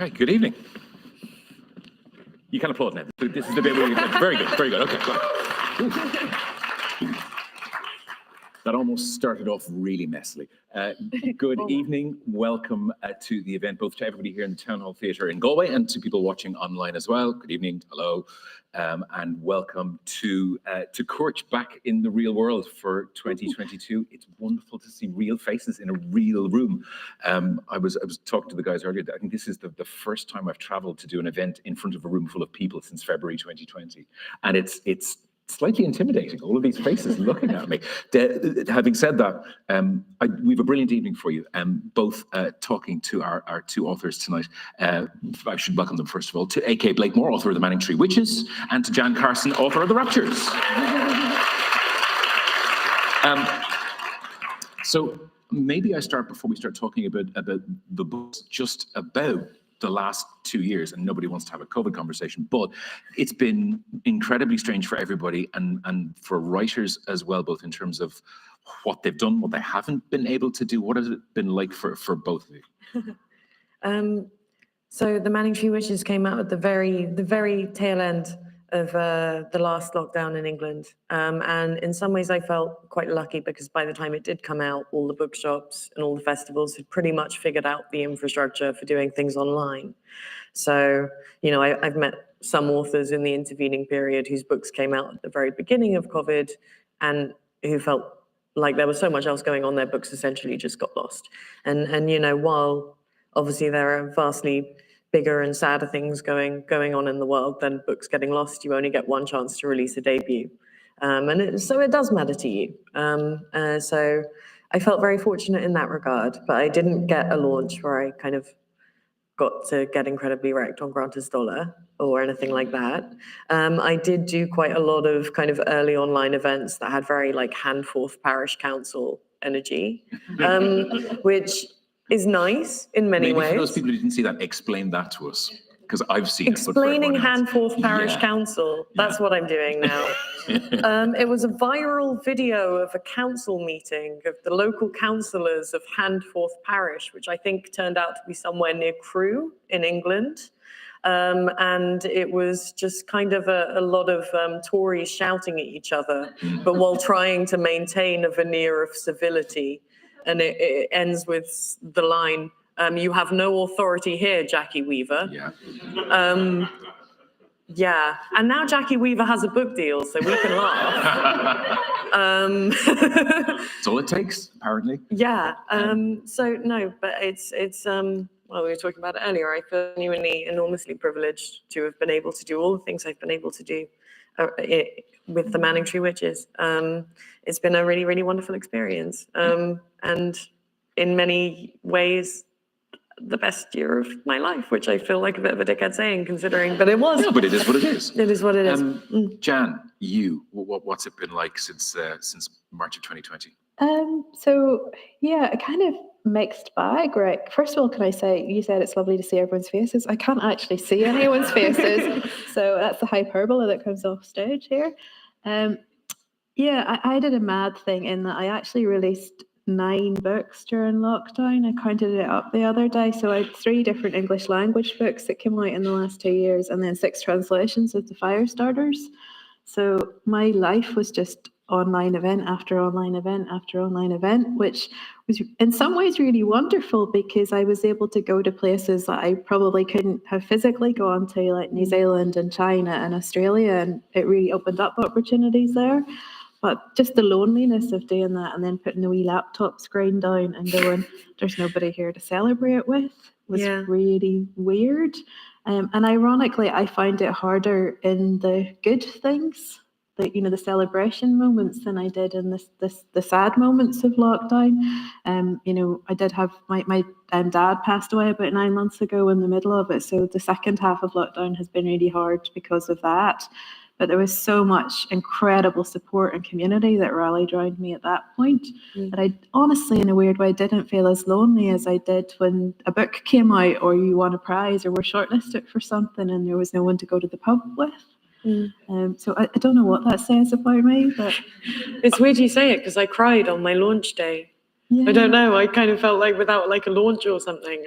Right, good evening. You can applaud now. This is the bit where you very good, very good. Okay, go on. That almost started off really messily. Good evening. Welcome to the event, both to everybody here in the Town Hall Theatre in Galway and to people watching online as well. Good evening, hello, and welcome to Court back in the real world for 2022. It's wonderful to see real faces in a real room. I was talking to the guys earlier. I think this is the first time I've travelled to do an event in front of a room full of people since February 2020, and it's slightly intimidating, all of these faces looking at me. Having said that, we have a brilliant evening for you, both talking to our two authors tonight. I should welcome them first of all, to A.K. Blakemore, author of The Manning Tree Witches, and to Jan Carson, author of The Raptures. So maybe I start, before we start talking about the books, just about the last 2 years, and nobody wants to have a COVID conversation, but it's been incredibly strange for everybody and for writers as well, both in terms of what they've done, what they haven't been able to do. What has it been like for both of you? So The Manning Tree Witches came out at the very tail end of the last lockdown in England. And in some ways I felt quite lucky, because by the time it did come out, all the bookshops and all the festivals had pretty much figured out the infrastructure for doing things online. So, you know, I've met some authors in the intervening period whose books came out at the very beginning of COVID and who felt like there was so much else going on, their books essentially just got lost. And you know, while obviously there are vastly bigger and sadder things going on in the world than books getting lost, you only get one chance to release a debut. So it does matter to you. So I felt very fortunate in that regard, but I didn't get a launch where I kind of got to get incredibly wrecked on Granta's Dollar or anything like that. I did do quite a lot of kind of early online events that had very like Handforth Parish Council energy, which is nice in many ways. For those people who didn't see that, explain that to us, because I've seen Explaining Handforth Parish Council. That's what I'm doing now. It was a viral video of a council meeting of the local councillors of Handforth Parish, which I think turned out to be somewhere near Crewe in England. And it was just kind of a lot of Tories shouting at each other, but while trying to maintain a veneer of civility. And it ends with the line, "You have no authority here, Jackie Weaver." Yeah. And now Jackie Weaver has a book deal, so we can laugh. That's all it takes, apparently. Yeah. So no, but it's well, we were talking about it earlier. I feel genuinely enormously privileged to have been able to do all the things I've been able to do with the Manning Tree Witches. It's been a really, really wonderful experience. And in many ways, the best year of my life, which I feel like a bit of a dickhead saying, considering, but it was. Yeah, but it is what it is. It is what it is. Jan, what's it been like since March of 2020? So yeah, a kind of mixed bag, right? First of all, can I say, you said it's lovely to see everyone's faces. I can't actually see anyone's faces, so that's the hyperbole that comes off stage here. Yeah, I did a mad thing in that I actually released 9 books during lockdown. I counted it up the other day. So I had 3 different English language books that came out in the last 2 years, and then 6 translations of the Firestarters. So my life was just online event after online event after online event, which was in some ways really wonderful, because I was able to go to places that I probably couldn't have physically gone to, like New Zealand and China and Australia, and it really opened up opportunities there. But just the loneliness of doing that and then putting the wee laptop screen down and going, there's nobody here to celebrate with, was really weird. And ironically, I find it harder in the good things, the celebration moments, than I did in the sad moments of lockdown. I did have my dad passed away about 9 months ago in the middle of it. So the second half of lockdown has been really hard because of that. But there was so much incredible support and community that rallied around me at that point that I honestly, in a weird way, didn't feel as lonely as I did when a book came out or you won a prize or were shortlisted for something and there was no one to go to the pub with. So I don't know what that says about me, but it's weird you say it, because I cried on my launch day. I don't know. I kind of felt like without like a launch or something,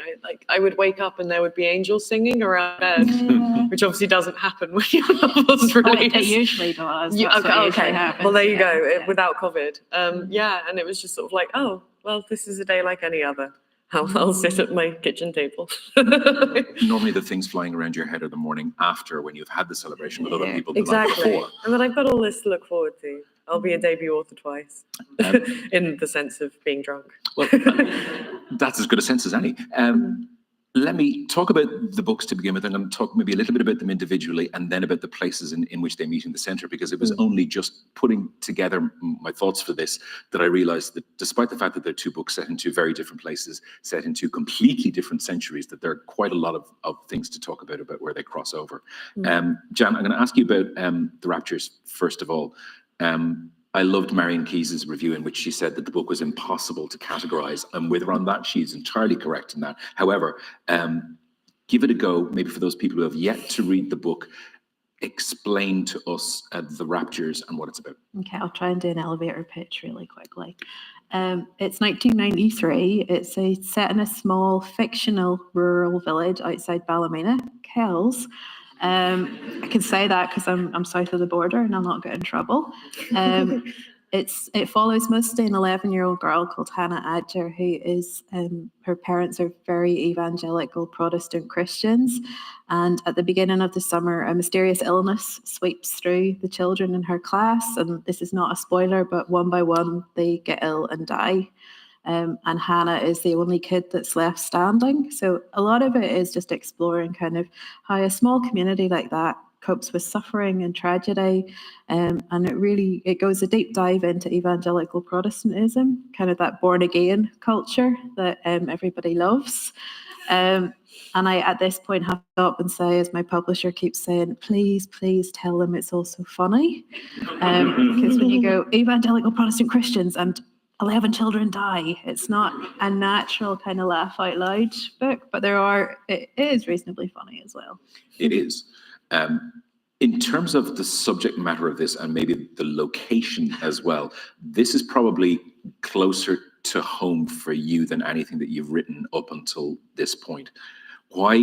I would wake up and there would be angels singing around bed, Yeah. which obviously doesn't happen when your novel's Oh, released. it usually does. Yeah, That's what okay, usually okay. happens, Well, there you yeah, go. yeah. Without COVID, yeah, and it was just sort of like, oh, well, this is a day like any other. I'll sit at my kitchen table. Normally the things flying around your head are the morning after when you've had the celebration with other people the night Exactly. before. And then I've got all this to look forward to. I'll be a debut author twice, in the sense of being drunk. Well, that's as good a sense as any. Let me talk about the books to begin with. I'm going to talk maybe a little bit about them individually and then about the places in which they meet in the centre, because it was only just putting together my thoughts for this that I realised that despite the fact that they're two books set in two very different places, set in two completely different centuries, that there are quite a lot of things to talk about where they cross over. Jan, I'm going to ask you about The Raptures, first of all. I loved Marion Keyes's review in which she said that the book was impossible to categorize. And with her on that, she's entirely correct in that. However, give it a go, maybe for those people who have yet to read the book. Explain to us The Raptures and what it's about. Okay, I'll try and do an elevator pitch really quickly. It's 1993. It's set in a small fictional rural village outside Ballymena, Kells. I can say that because I'm south of the border and I'll not get in trouble. It follows mostly an 11-year-old girl called Hannah Adger, who is her parents are very evangelical Protestant Christians, and at the beginning of the summer, a mysterious illness sweeps through the children in her class, and this is not a spoiler, but one by one they get ill and die. And Hannah is the only kid that's left standing. So a lot of it is just exploring kind of how a small community like that copes with suffering and tragedy. And it goes a deep dive into evangelical Protestantism, kind of that born again culture that everybody loves. And I, at this point, have to stop and say, as my publisher keeps saying, please, please tell them it's also funny. Because when you go evangelical Protestant Christians and 11 children die, it's not a natural kind of laugh out loud book, but it is reasonably funny as well. It is. In terms of the subject matter of this and maybe the location as well, this is probably closer to home for you than anything that you've written up until this point. Why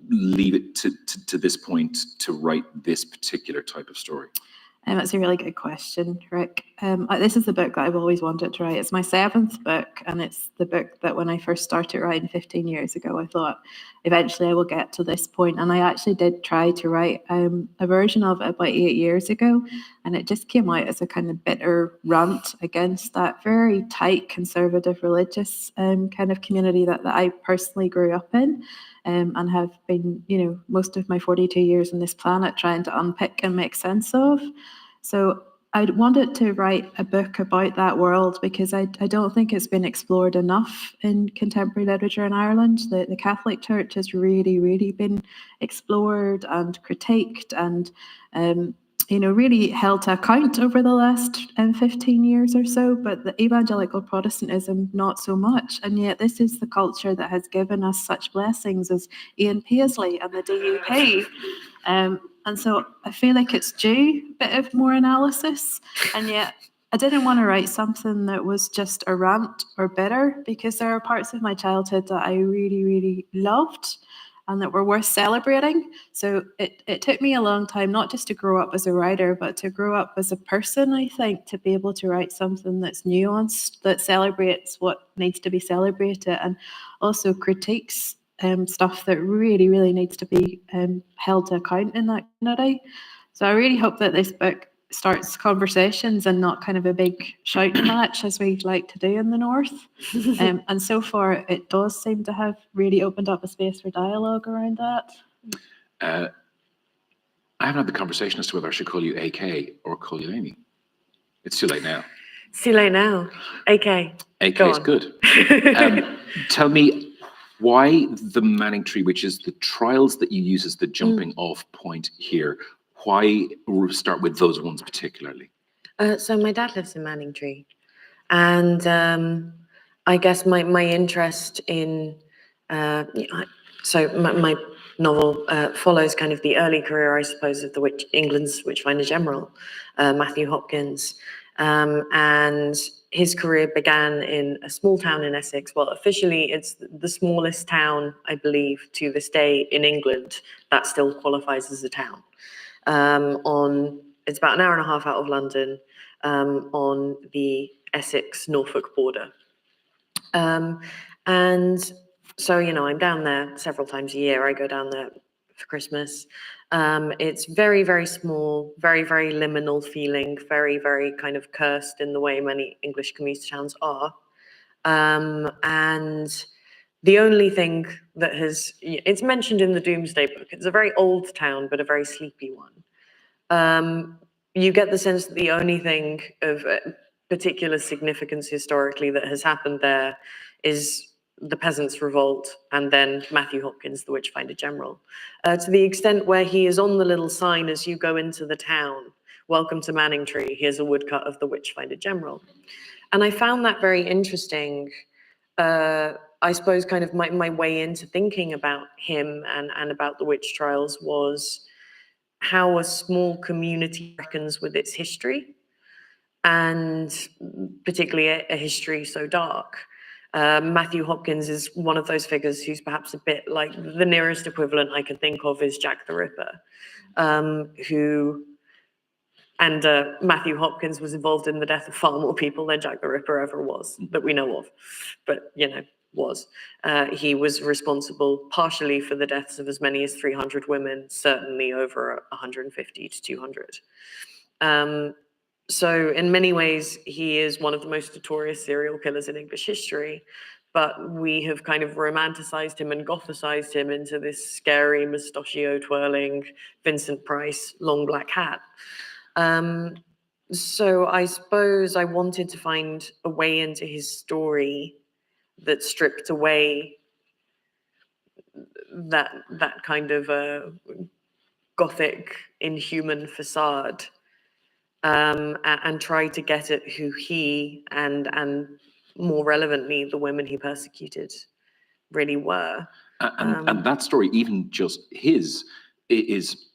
leave it to this point to write this particular type of story? That's a really good question, Rick. This is the book that I've always wanted to write. It's my 7th book, and it's the book that when I first started writing 15 years ago, I thought eventually I will get to this point. And I actually did try to write a version of it about 8 years ago, and it just came out as a kind of bitter rant against that very tight conservative religious kind of community that I personally grew up in. And have been, most of my 42 years on this planet trying to unpick and make sense of. So I wanted to write a book about that world because I don't think it's been explored enough in contemporary literature in Ireland. The Catholic Church has really, really been explored and critiqued and really held to account over the last 15 years or so, but the evangelical Protestantism, not so much. And yet this is the culture that has given us such blessings as Ian Paisley and the DUP. And so I feel like it's due a bit of more analysis. And yet I didn't want to write something that was just a rant or bitter, because there are parts of my childhood that I really, really loved and that were worth celebrating. So it took me a long time, not just to grow up as a writer, but to grow up as a person, I think, to be able to write something that's nuanced, that celebrates what needs to be celebrated and also critiques stuff that really, really needs to be held to account in that community. So I really hope that this book starts conversations and not kind of a big shouting match as we like to do in the north. And so far it does seem to have really opened up a space for dialogue around that. I haven't had the conversation as to whether I should call you AK or call you Amy. It's too late now. It's too late now. AK. AK is good. Tell me why the Manning tree, which is the trials that you use as the jumping off point here. Why start with those ones particularly? So my dad lives in Manningtree, and I guess my interest in my novel follows kind of the early career, I suppose, of the England's Witchfinder General, Matthew Hopkins, And his career began in a small town in Essex. Well, officially, it's the smallest town, I believe, to this day in England that still qualifies as a town. It's about an hour and a half out of London, on the Essex-Norfolk border. And so, I'm down there several times a year. I go down there for Christmas. It's very, very small, very, very liminal feeling, very, very kind of cursed in the way many English commuter towns are. And the only thing that it's mentioned in the Doomsday Book. It's a very old town, but a very sleepy one. You get the sense that the only thing of particular significance historically that has happened there is the Peasants' Revolt, and then Matthew Hopkins, the Witchfinder General, to the extent where he is on the little sign as you go into the town, "Welcome to Manningtree, here's a woodcut of the Witchfinder General." And I found that very interesting. I suppose kind of my way into thinking about him and about the witch trials was how a small community reckons with its history, and particularly a history so dark. Matthew Hopkins is one of those figures who's perhaps a bit like the nearest equivalent I can think of is Jack the Ripper, Matthew Hopkins was involved in the death of far more people than Jack the Ripper ever was, that we know of, but, was. He was responsible partially for the deaths of as many as 300 women, certainly over 150 to 200. So in many ways, he is one of the most notorious serial killers in English history, but we have kind of romanticized him and gothicized him into this scary, mustachio-twirling Vincent Price, long black hat. So I suppose I wanted to find a way into his story that stripped away that kind of gothic, inhuman facade, and try to get at who he and more relevantly the women he persecuted really were. And that story, even just his, is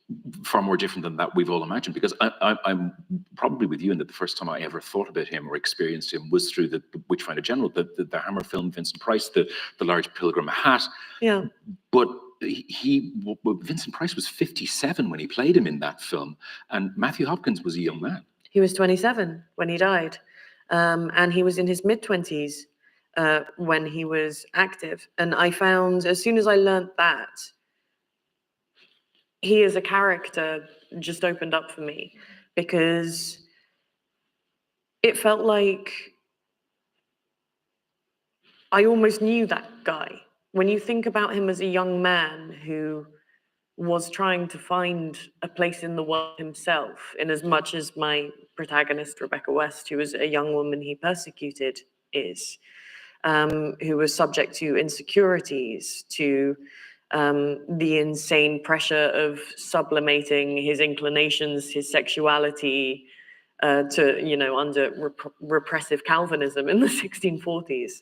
far more different than that we've all imagined, because I'm probably with you in that the first time I ever thought about him or experienced him was through the Witchfinder General, the Hammer film, Vincent Price, the large pilgrim hat. Yeah. But Vincent Price was 57 when he played him in that film, and Matthew Hopkins was a young man. He was 27 when he died, and he was in his mid-20s when he was active. And I found, as soon as I learned that, he as a character just opened up for me, because it felt like I almost knew that guy. When you think about him as a young man who was trying to find a place in the world himself, in as much as my protagonist, Rebecca West, who was a young woman he persecuted, is, who was subject to insecurities, to the insane pressure of sublimating his inclinations, his sexuality, to, under repressive Calvinism in the 1640s.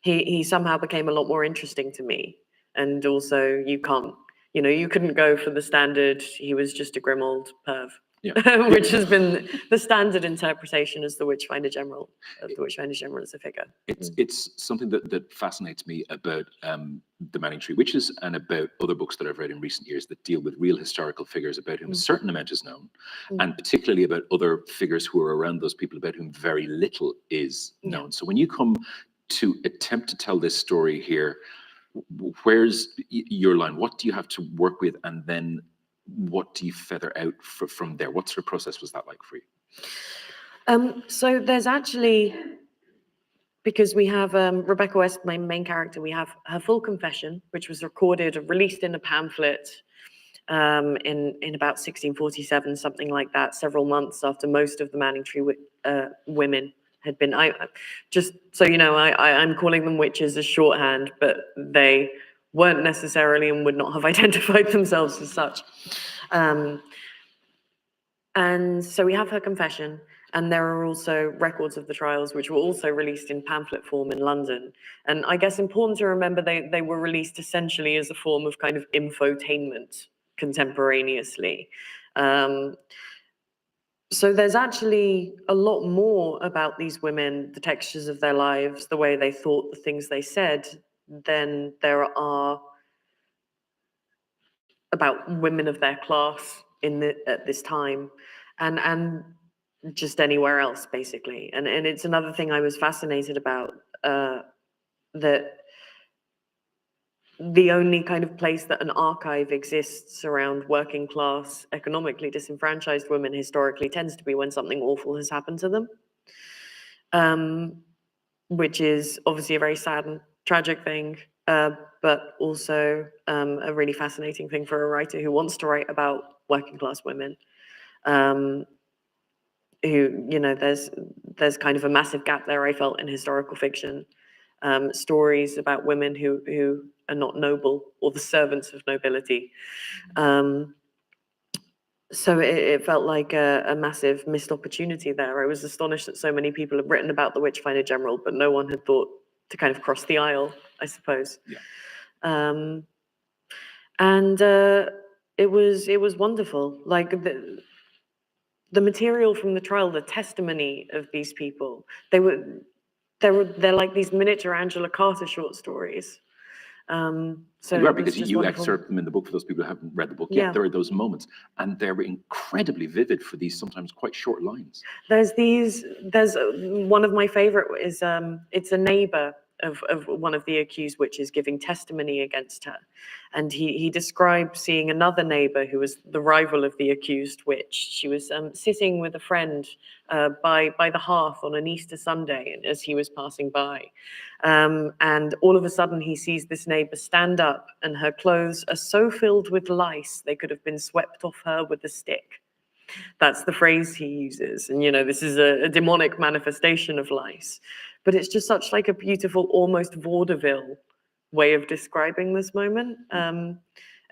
He somehow became a lot more interesting to me. And also you couldn't go for the standard, he was just a grim old perv. Yeah. Which has been the standard interpretation as the Witchfinder General, of the Witchfinder General as a figure. It's something that fascinates me about the Manningtree Witches and about other books that I've read in recent years that deal with real historical figures about whom a certain amount is known, and particularly about other figures who are around those people about whom very little is known. So when you come to attempt to tell this story here, where's your line? What do you have to work with, and then what do you feather out from there? What sort of process was that like for you? So there's actually, because we have Rebecca West, my main character, we have her full confession, which was recorded and released in a pamphlet in about 1647, something like that, several months after most of the Manningtree women had been. Just so you know, I'm calling them witches as shorthand, but they weren't necessarily and would not have identified themselves as such. And so we have her confession, and there are also records of the trials, which were also released in pamphlet form in London. And I guess important to remember, they were released essentially as a form of kind of infotainment contemporaneously. So there's actually a lot more about these women, the textures of their lives, the way they thought, the things they said, than there are about women of their class at this time, and just anywhere else, basically. And it's another thing I was fascinated about, that the only kind of place that an archive exists around working class, economically disenfranchised women historically tends to be when something awful has happened to them, which is obviously a very sad and tragic thing, but also a really fascinating thing for a writer who wants to write about working class women. Who, you know, there's kind of a massive gap there, I felt, in historical fiction. Stories about women who are not noble or the servants of nobility. So it felt like a massive missed opportunity there. I was astonished that so many people have written about the Witchfinder General, but no one had thought to kind of cross the aisle, I suppose. Yeah. And it was wonderful. Like the material from the trial, the testimony of these people, they're like these miniature Angela Carter short stories. So You are, it was because just you wonderful. excerpt them in the book for those people who haven't read the book yet. Yeah. There are those moments, and they're incredibly vivid for these sometimes quite short lines. There's one of my favorite is it's a neighbor of one of the accused witches giving testimony against her, and he described seeing another neighbor who was the rival of the accused witch. She was sitting with a friend by the hearth on an Easter Sunday as he was passing by, and all of a sudden he sees this neighbor stand up, and her clothes are so filled with lice they could have been swept off her with a stick. That's the phrase he uses. And, you know, this is a demonic manifestation of lice. But it's just such like a beautiful, almost vaudeville way of describing this moment. And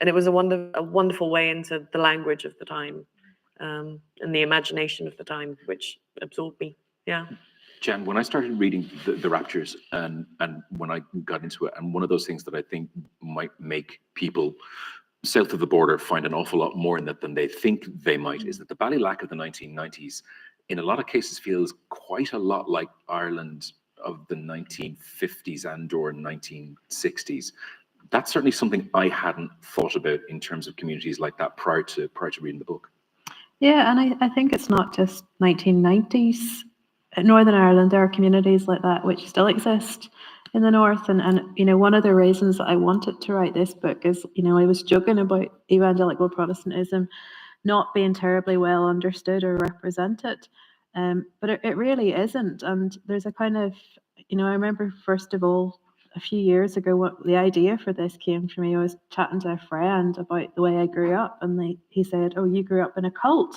it was a wonderful way into the language of the time, and the imagination of the time, which absorbed me. Yeah. Jan, when I started reading the Raptures and when I got into it, and one of those things that I think might make people south of the border find an awful lot more in it than they think they might, is that the Ballylack of the 1990s, in a lot of cases, feels quite a lot like Ireland of the 1950s and or 1960s. That's certainly something I hadn't thought about in terms of communities like that prior to reading the book. Yeah, and I think it's not just 1990s. In Northern Ireland, there are communities like that which still exist in the north, and you know, one of the reasons that I wanted to write this book is, you know, I was joking about evangelical Protestantism not being terribly well understood or represented, but it really isn't. And there's a kind of, you know, I remember first of all a few years ago what the idea for this came for me. I was chatting to a friend about the way I grew up, and he said, "Oh, you grew up in a cult."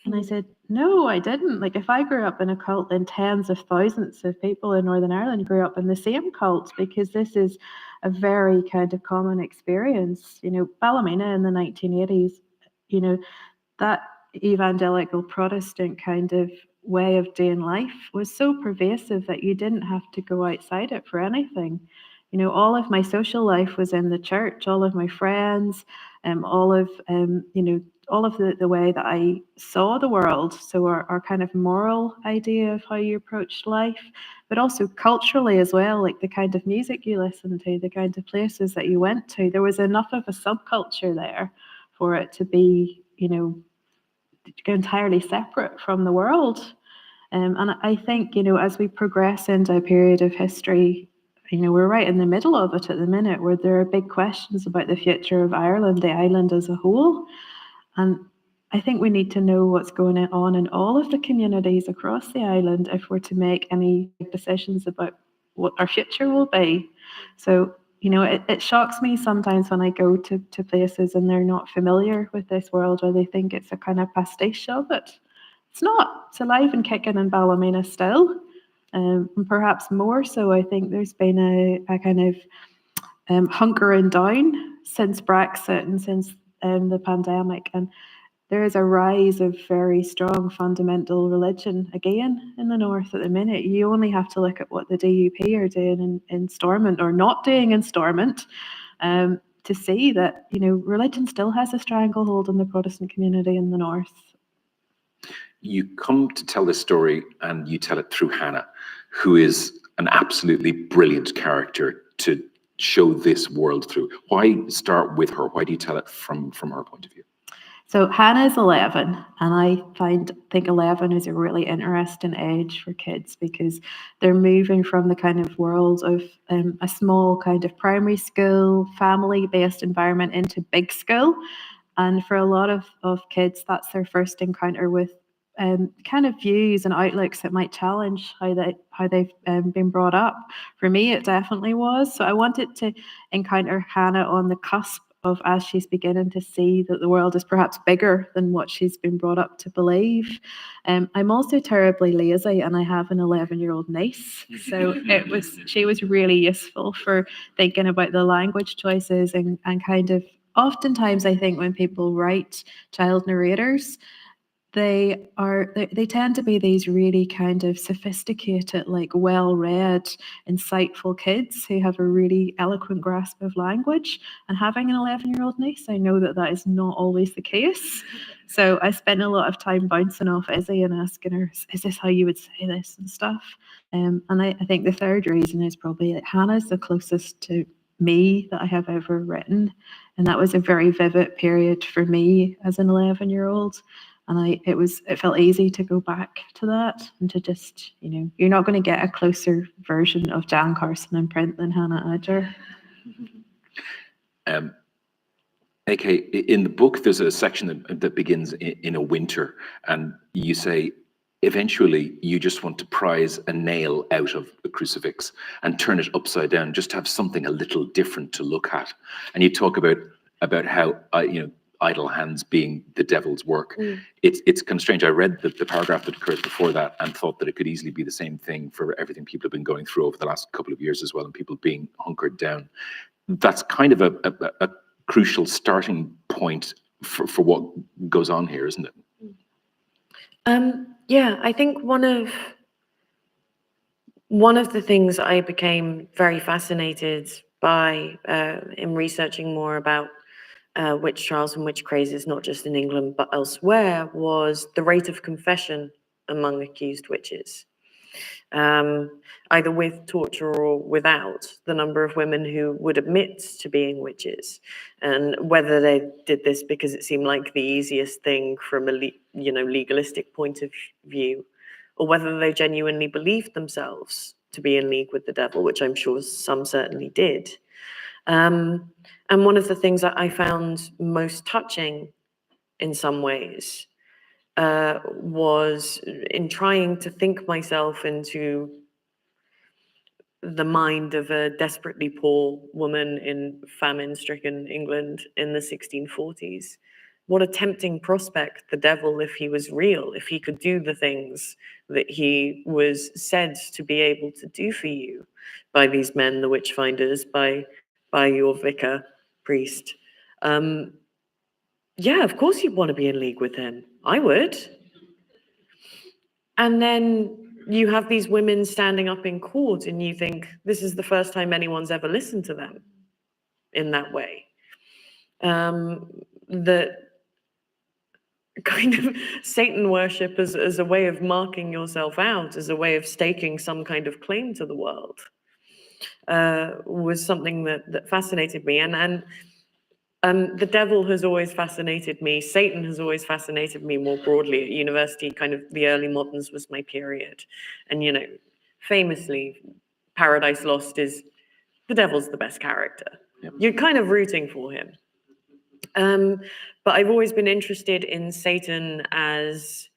And I said, "No, I didn't. Like, if I grew up in a cult, then tens of thousands of people in Northern Ireland grew up in the same cult, because this is a very kind of common experience. You know, Ballymena in the 1980s, you know, that evangelical Protestant kind of way of doing life was so pervasive that you didn't have to go outside it for anything. You know, all of my social life was in the church, all of my friends, all of, you know, all of the way that I saw the world. So our kind of moral idea of how you approached life, but also culturally as well, like the kind of music you listened to, the kind of places that you went to. There was enough of a subculture there for it to be, you know, entirely separate from the world. And I think, you know, as we progress into a period of history, you know, we're right in the middle of it at the minute, where there are big questions about the future of Ireland, the island as a whole. And I think we need to know what's going on in all of the communities across the island if we're to make any decisions about what our future will be. So, you know, it shocks me sometimes when I go to places and they're not familiar with this world, or they think it's a kind of pastiche of it. It's not. It's alive and kicking in Ballymena still. And perhaps more so. I think there's been a kind of hunkering down since Brexit and since the pandemic. And there is a rise of very strong fundamental religion again in the north at the minute. You only have to look at what the DUP are doing in Stormont, or not doing in Stormont, to see that, you know, religion still has a stranglehold on the Protestant community in the north. you come to tell this story and you tell it through Hannah, who is an absolutely brilliant character to show this world through. Why start with her? Why do you tell it from her point of view? So Hannah's 11, and I think 11 is a really interesting age for kids because they're moving from the kind of world of a small kind of primary school, family-based environment into big school. And for a lot of kids, that's their first encounter with kind of views and outlooks that might challenge how they've been brought up. For me, it definitely was. So I wanted to encounter Hannah on the cusp of, as she's beginning to see that the world is perhaps bigger than what she's been brought up to believe. I'm also terribly lazy, and I have an 11-year-old niece, so she was really useful for thinking about the language choices and kind of. Oftentimes, I think when people write child narrators, they tend to be these really kind of sophisticated, like well-read, insightful kids who have a really eloquent grasp of language. And having an 11-year-old niece, I know that is not always the case. So I spent a lot of time bouncing off Izzy and asking her, is this how you would say this and stuff? And I think the third reason is probably that Hannah's the closest to me that I have ever written. And that was a very vivid period for me as an 11-year-old. And it felt easy to go back to that and to just, you're not going to get a closer version of Jan Carson in print than Hannah Adger. AK, in the book, there's a section that begins in a winter, and you say, eventually, you just want to prise a nail out of a crucifix and turn it upside down, just to have something a little different to look at. And you talk about how, idle hands being the devil's work. It's kind of strange. I read the paragraph that occurs before that and thought that it could easily be the same thing for everything people have been going through over the last couple of years as well, and people being hunkered down. That's kind of a crucial starting point for what goes on here, isn't it? Yeah, I think one of the things I became very fascinated by in researching more about witch trials and witch crazes, not just in England but elsewhere, was the rate of confession among accused witches. Either with torture or without, the number of women who would admit to being witches, and whether they did this because it seemed like the easiest thing from a legalistic point of view, or whether they genuinely believed themselves to be in league with the devil, which I'm sure some certainly did. And one of the things that I found most touching in some ways was in trying to think myself into the mind of a desperately poor woman in famine-stricken England in the 1640s. What a tempting prospect, the devil, if he was real, if he could do the things that he was said to be able to do for you by these men, the witch finders, by your vicar, priest. Yeah, of course you'd want to be in league with him. I would. And then you have these women standing up in court and you think, this is the first time anyone's ever listened to them in that way. That kind of Satan worship as a way of marking yourself out, as a way of staking some kind of claim to the world, was something that fascinated me. And the devil has always fascinated me. Satan has always fascinated me more broadly. At university, kind of the early moderns was my period. And, famously, Paradise Lost is the devil's the best character. Yep. You're kind of rooting for him. But I've always been interested in Satan as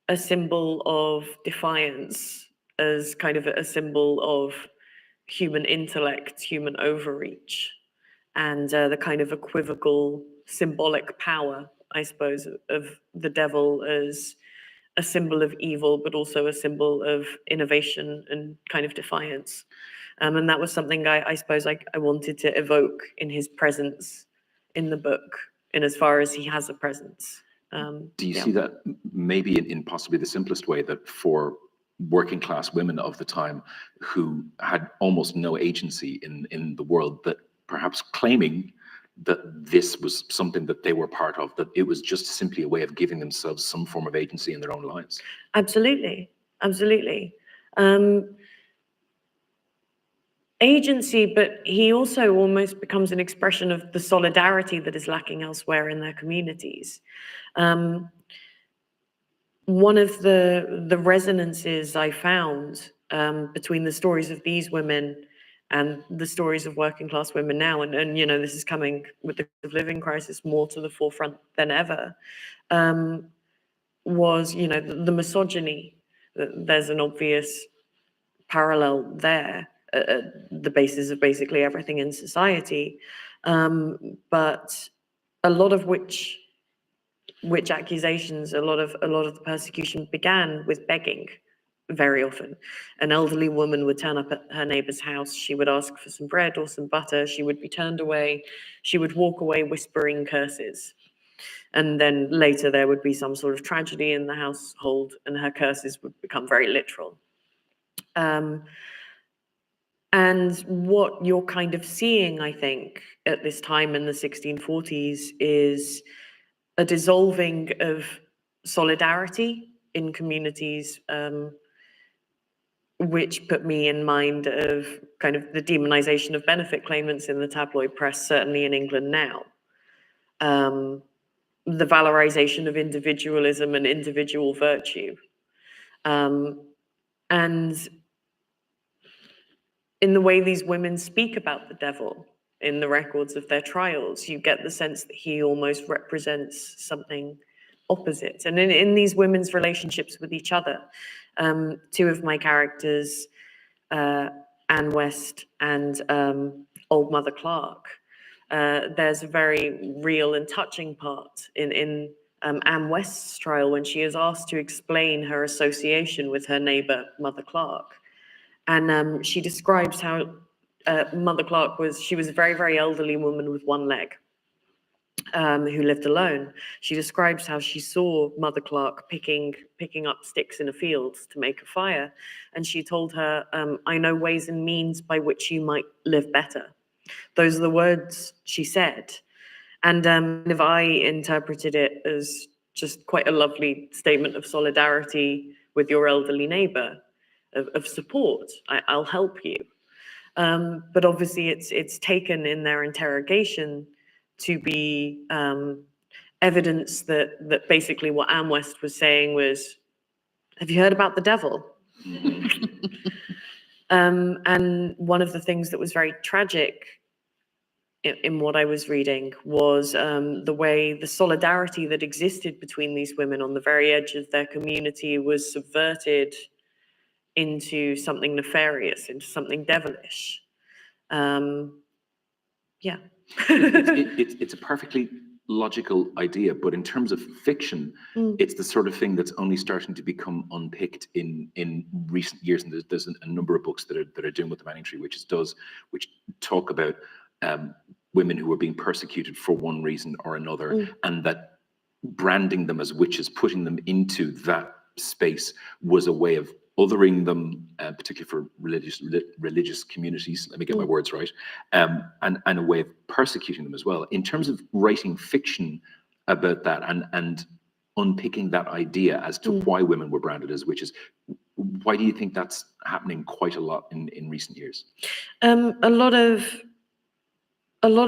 a symbol of defiance, as kind of a symbol of human intellect, human overreach, and the kind of equivocal symbolic power, I suppose, of the devil as a symbol of evil, but also a symbol of innovation and kind of defiance. And that was something I suppose I wanted to evoke in his presence in the book, in as far as he has a presence. Do you see that maybe in possibly the simplest way, that for working class women of the time who had almost no agency in the world, that perhaps claiming that this was something that they were part of, that it was just simply a way of giving themselves some form of agency in their own lives. Absolutely, absolutely. Agency, but he also almost becomes an expression of the solidarity that is lacking elsewhere in their communities. One of the resonances I found between the stories of these women and the stories of working class women now, and you know, this is coming with the cost of living crisis more to the forefront than ever, was, you know, the misogyny. There's an obvious parallel there at the basis of basically everything in society, but a lot of which accusations, a lot of the persecution began with begging. Very often, an elderly woman would turn up at her neighbor's house. She would ask for some bread or some butter. She would be turned away. She would walk away whispering curses. And then later there would be some sort of tragedy in the household and her curses would become very literal. And what you're kind of seeing, I think, at this time in the 1640s is a dissolving of solidarity in communities, which put me in mind of kind of the demonization of benefit claimants in the tabloid press, certainly in England now. The valorization of individualism and individual virtue. And in the way these women speak about the devil in the records of their trials, you get the sense that he almost represents something opposite. And in these women's relationships with each other, two of my characters, Anne West and Old Mother Clark, there's a very real and touching part in Anne West's trial when she is asked to explain her association with her neighbor, Mother Clark. And she describes how Mother Clark was a very, very elderly woman with one leg who lived alone. She describes how she saw Mother Clark picking up sticks in a field to make a fire. And she told her, I know ways and means by which you might live better. Those are the words she said. And if I interpreted it as just quite a lovely statement of solidarity with your elderly neighbor, of support, I'll help you. But obviously it's taken in their interrogation to be evidence that basically what Anne West was saying was, have you heard about the devil? And one of the things that was very tragic in what I was reading was the way the solidarity that existed between these women on the very edge of their community was subverted into something nefarious, into something devilish. Yeah. It's a perfectly logical idea, but in terms of fiction, it's the sort of thing that's only starting to become unpicked in recent years. And there's a number of books that are doing what the Manning Tree Witches does, which talk about women who are being persecuted for one reason or another, and that branding them as witches, putting them into that space, was a way of othering them, particularly for religious communities, let me get my words right, and a way of persecuting them as well. In terms of writing fiction about that and unpicking that idea as to why women were branded as witches, why do you think that's happening quite a lot in recent years? A lot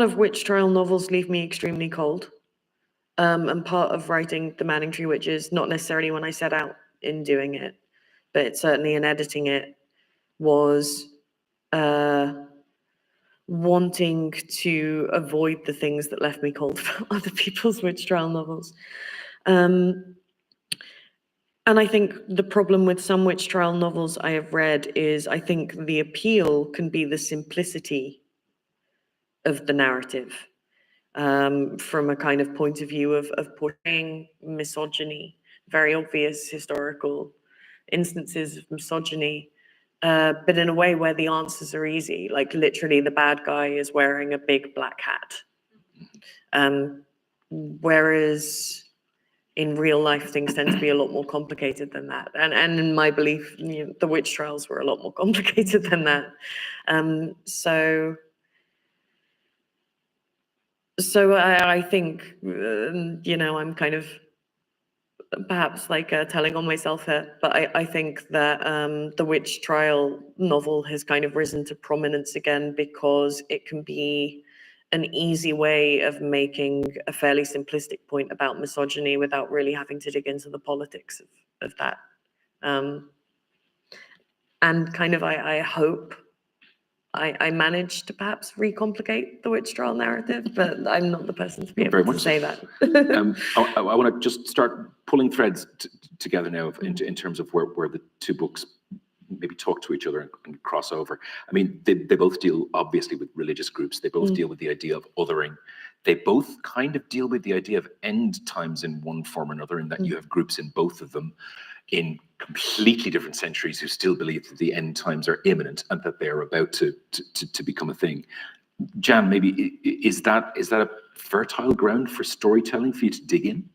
of witch trial novels leave me extremely cold. And part of writing The Manning Tree Witches, not necessarily when I set out in doing it, but certainly in editing it, was wanting to avoid the things that left me cold for other people's witch trial novels. And I think the problem with some witch trial novels I have read is I think the appeal can be the simplicity of the narrative, from a kind of point of view of portraying misogyny, very obvious historical instances of misogyny, but in a way where the answers are easy. Like literally the bad guy is wearing a big black hat. Whereas in real life, things tend to be a lot more complicated than that. And in my belief, you know, the witch trials were a lot more complicated than that. So So I think, I'm kind of perhaps like telling on myself here, but I think that the witch trial novel has kind of risen to prominence again because it can be an easy way of making a fairly simplistic point about misogyny without really having to dig into the politics of that. And kind of, I hope I managed to perhaps recomplicate the witch trial narrative, but I'm not the person to be Very able to much say so. that. I want to just start pulling threads together now in terms of where the two books maybe talk to each other and cross over. I mean, they both deal obviously with religious groups. They both deal with the idea of othering. They both kind of deal with the idea of end times in one form or another, in that you have groups in both of them in completely different centuries who still believe that the end times are imminent and that they are about to become a thing. Jan, maybe is that a fertile ground for storytelling for you to dig in?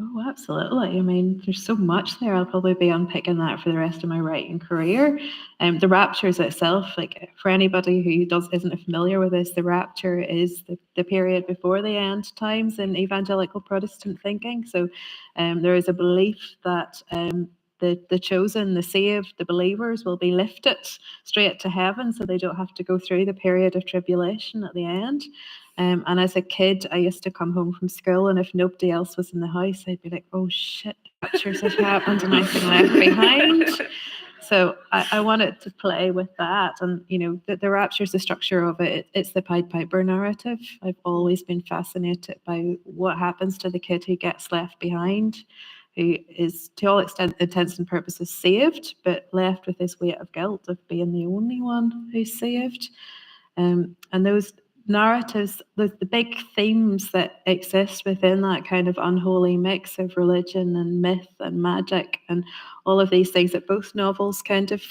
Oh, absolutely. I mean, there's so much there. I'll probably be unpicking that for the rest of my writing career. The Raptures itself, like for anybody who isn't familiar with this, the Rapture is the period before the end times in evangelical Protestant thinking. So there is a belief that the chosen, the saved, the believers will be lifted straight to heaven, so they don't have to go through the period of tribulation at the end. And as a kid, I used to come home from school, and if nobody else was in the house, I'd be like, oh shit, raptures have happened and I've been left behind. So I wanted to play with that. And, the rapture's the structure of it. It's the Pied Piper narrative. I've always been fascinated by what happens to the kid who gets left behind, who is, to all intents and purposes, saved, but left with this weight of guilt of being the only one who's saved. And those narratives, the big themes that exist within that kind of unholy mix of religion and myth and magic and all of these things that both novels kind of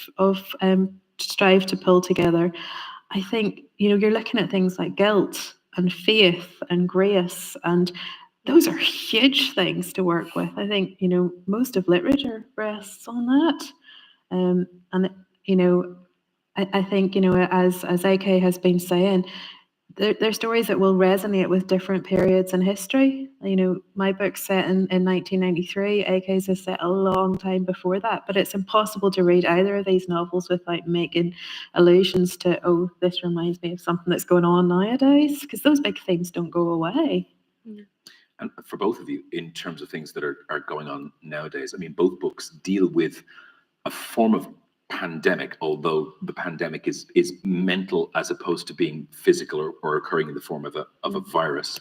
strive to pull together. I think, you're looking at things like guilt and faith and grace, and those are huge things to work with. I think, most of literature rests on that. I think, as AK has been saying, they're stories that will resonate with different periods in history. My book's set in 1993. AK's is set a long time before that, but it's impossible to read either of these novels without making allusions to, oh, this reminds me of something that's going on nowadays, because those big themes don't go away. And for both of you, in terms of things that are going on nowadays, I mean, both books deal with a form of pandemic, although the pandemic is mental as opposed to being physical or occurring in the form of a virus.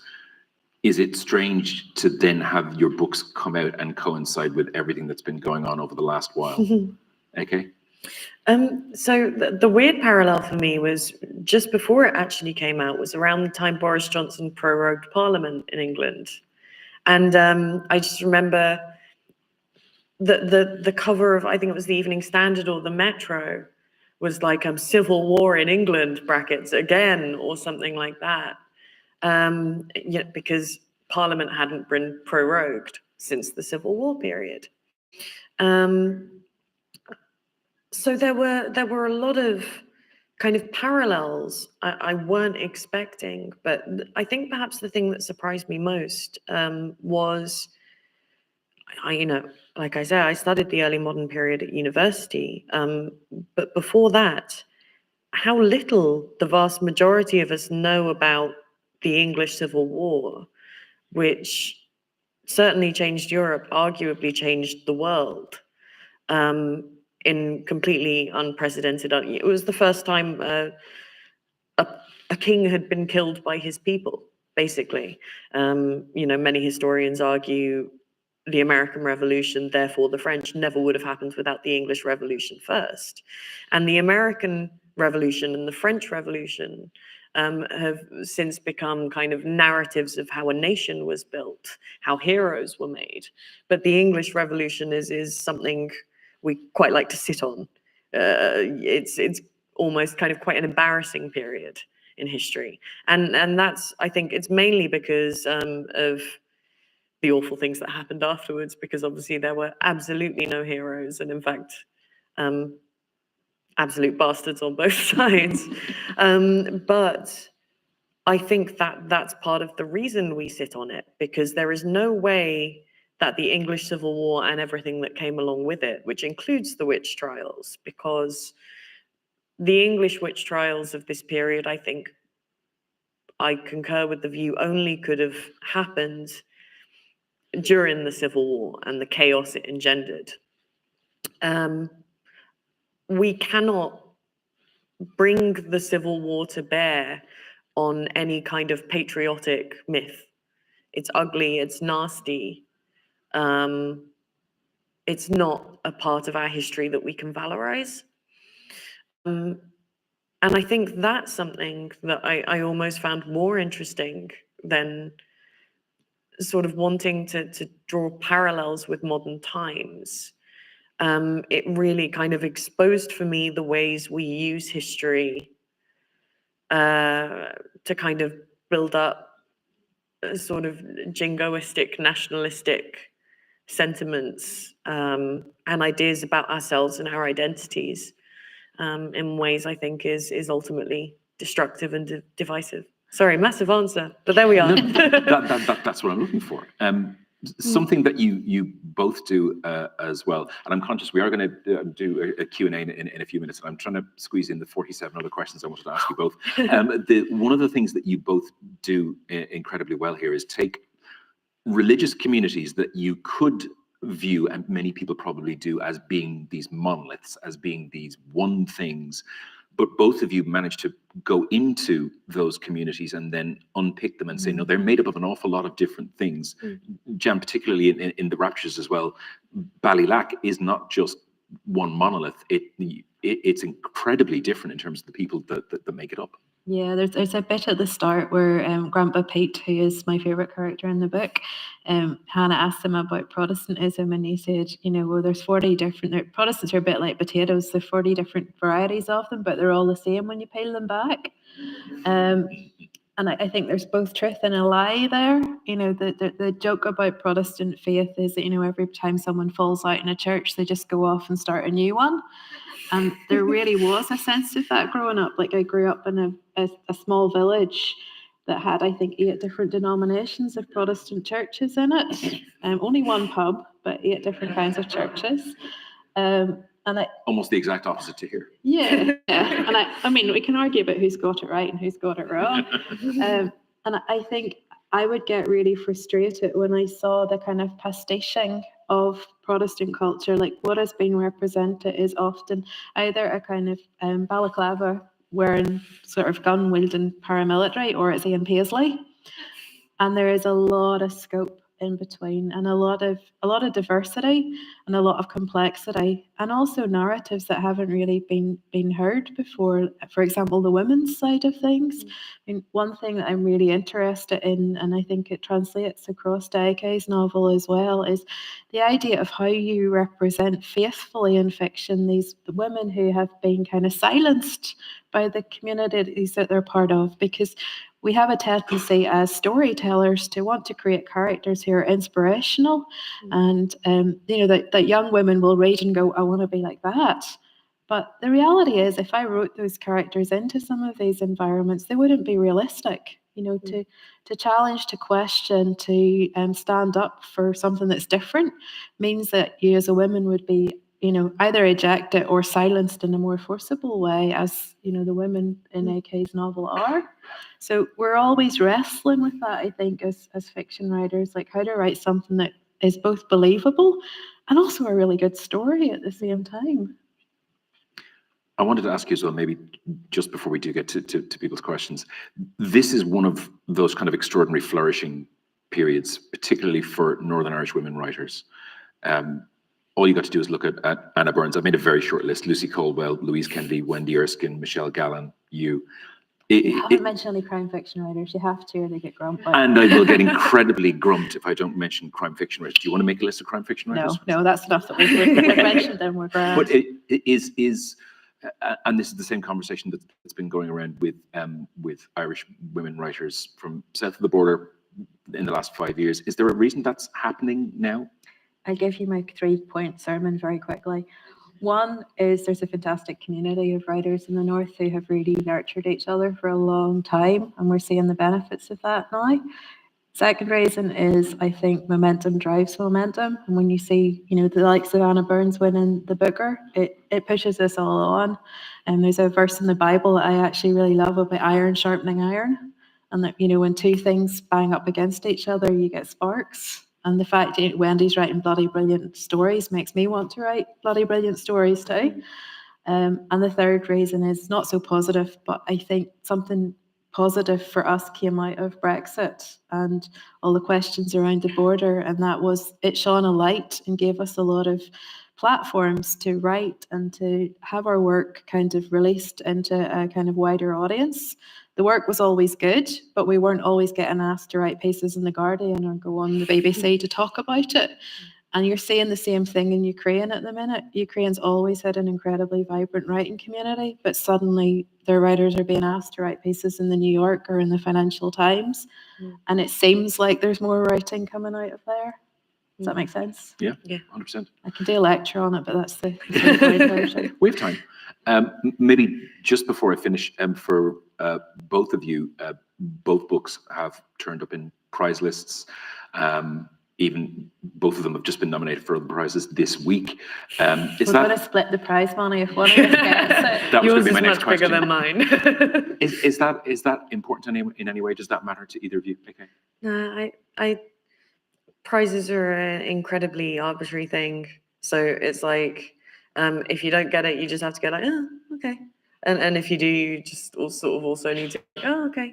Is it strange to then have your books come out and coincide with everything that's been going on over the last while? Okay. So the weird parallel for me was just before it actually came out was around the time Boris Johnson prorogued Parliament in England. And I just remember the cover of, I think it was the Evening Standard or the Metro, was like civil war in England brackets again or something like that. Because Parliament hadn't been prorogued since the Civil War period. So there were a lot of kind of parallels I weren't expecting, but I think perhaps the thing that surprised me most was, like I said, I studied the early modern period at university, but before that, how little the vast majority of us know about the English Civil War, which certainly changed Europe, arguably changed the world in completely unprecedented. It was the first time a king had been killed by his people, basically. Many historians argue the American Revolution, therefore the French, never would have happened without the English Revolution first. And the American Revolution and the French Revolution have since become kind of narratives of how a nation was built, how heroes were made. But the English Revolution is something we quite like to sit on. It's almost kind of quite an embarrassing period in history. And that's, I think it's mainly because of the awful things that happened afterwards, because obviously there were absolutely no heroes, and in fact, absolute bastards on both sides. But I think that that's part of the reason we sit on it, because there is no way that the English Civil War and everything that came along with it, which includes the witch trials, because the English witch trials of this period, I think I concur with the view, only could have happened during the Civil War and the chaos it engendered. We cannot bring the Civil War to bear on any kind of patriotic myth. It's ugly, it's nasty. It's not a part of our history that we can valorize. And I think that's something that I almost found more interesting than sort of wanting to draw parallels with modern times. It really kind of exposed for me the ways we use history to kind of build up sort of jingoistic, nationalistic sentiments and ideas about ourselves and our identities in ways I think is ultimately destructive and divisive. Sorry, massive answer, but there we are. That's what I'm looking for. Something that you both do as well, and I'm conscious we are going to do a Q&A in a few minutes, and I'm trying to squeeze in the 47 other questions I wanted to ask you both. One of the things that you both do incredibly well here is take religious communities that you could view, and many people probably do, as being these monoliths, as being these one things, but both of you managed to go into those communities and then unpick them and say, no, they're made up of an awful lot of different things. Jan, particularly in the Raptures as well, Ballylack is not just one monolith. It's incredibly different in terms of the people that make it up. Yeah, there's a bit at the start where Grandpa Pete, who is my favourite character in the book, Hannah asked him about Protestantism, and he said, well, there's 40 different, Protestants are a bit like potatoes, there's 40 different varieties of them, but they're all the same when you peel them back. And I think there's both truth and a lie there. The joke about Protestant faith is that, every time someone falls out in a church, they just go off and start a new one. And there really was a sense of that growing up. Like, I grew up in a small village that had, I think, 8 different denominations of Protestant churches in it. Only one pub, but 8 different kinds of churches. Almost the exact opposite to here. Yeah. And I mean, we can argue about who's got it right and who's got it wrong. And I think I would get really frustrated when I saw the kind of pastiching of Protestant culture. Like, what is being represented is often either a kind of balaclava wearing sort of gun wielding paramilitary, or it's Ian Paisley. And there is a lot of scope in between, and a lot of diversity and a lot of complexity, and also narratives that haven't really been heard before. For example, the women's side of things. I mean, one thing that I'm really interested in, and I think it translates across Daikei's novel as well, is the idea of how you represent faithfully in fiction these women who have been kind of silenced by the communities that they're part of, because we have a tendency as storytellers to want to create characters who are inspirational, and that young women will read and go, I want to be like that. But the reality is, if I wrote those characters into some of these environments, they wouldn't be realistic. To challenge, to question, to stand up for something that's different means that you as a woman would be either ejected or silenced in a more forcible way, as the women in A.K.'s novel are. So we're always wrestling with that, I think, as fiction writers, like how to write something that is both believable and also a really good story at the same time. I wanted to ask you as well, maybe just before we do get to people's questions, this is one of those kind of extraordinary flourishing periods, particularly for Northern Irish women writers. All you got to do is look at Anna Burns. I've made a very short list: Lucy Caldwell, Louise Kennedy, Wendy Erskine, Michelle Gallen, you. You haven't mentioned any crime fiction writers. You have to, or they get grumpy. And I will get incredibly grumped if I don't mention crime fiction writers. Do you want to make a list of crime fiction writers? No, that's enough that we've mentioned them. We're grand. But it is, and this is the same conversation that's been going around with Irish women writers from south of the border in the last 5 years. Is there a reason that's happening now? I'll give you my 3-point sermon very quickly. One is there's a fantastic community of writers in the North who have really nurtured each other for a long time, and we're seeing the benefits of that now. Second reason is I think momentum drives momentum. And when you see, the likes of Anna Burns winning the Booker, it pushes us all on. And there's a verse in the Bible that I actually really love about iron sharpening iron. And that, when two things bang up against each other, you get sparks. And the fact that Wendy's writing bloody brilliant stories makes me want to write bloody brilliant stories too. And the third reason is not so positive, but I think something positive for us came out of Brexit and all the questions around the border, and that was it shone a light and gave us a lot of platforms to write and to have our work kind of released into a kind of wider audience. The work was always good, but we weren't always getting asked to write pieces in The Guardian or go on the BBC to talk about it. And you're seeing the same thing in Ukraine at the minute. Ukraine's always had an incredibly vibrant writing community, but suddenly their writers are being asked to write pieces in the New Yorker or in the Financial Times. And it seems like there's more writing coming out of there. Does that make sense? Yeah, Yeah. 100%. I can do a lecture on it, but that's the version. We have time. Maybe just before I finish, for both of you, both books have turned up in prize lists. Even both of them have just been nominated for other prizes this week. We're going to split the prize money if one of us gets it. That was going Yours to be is my next much question. bigger than mine. Is that important in any way? Does that matter to either of you? Okay. No, prizes are an incredibly arbitrary thing. So it's like, if you don't get it, you just have to go like, oh, okay. And if you do, you just also need to, oh, okay.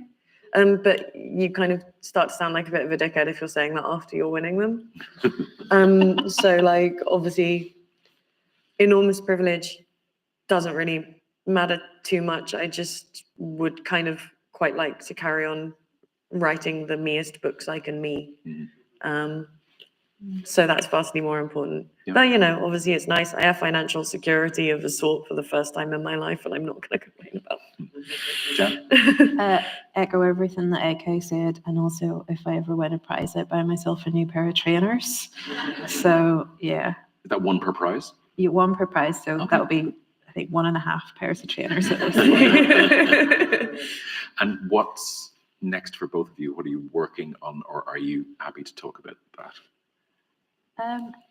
But you kind of start to sound like a bit of a dickhead if you're saying that after you're winning them. So like, obviously, enormous privilege doesn't really matter too much. I just would kind of quite like to carry on writing the meest books I can me. So that's vastly more important. Yeah. But, obviously it's nice. I have financial security of a sort for the first time in my life, and I'm not going to complain about it. Jan? Echo everything that AK said, and also if I ever win a prize, I'd buy myself a new pair of trainers. So, yeah. Is that one per prize? You one per prize, so Okay. that would be, I think, 1.5 pairs of trainers at least. And what's next for both of you? What are you working on, or are you happy to talk about that?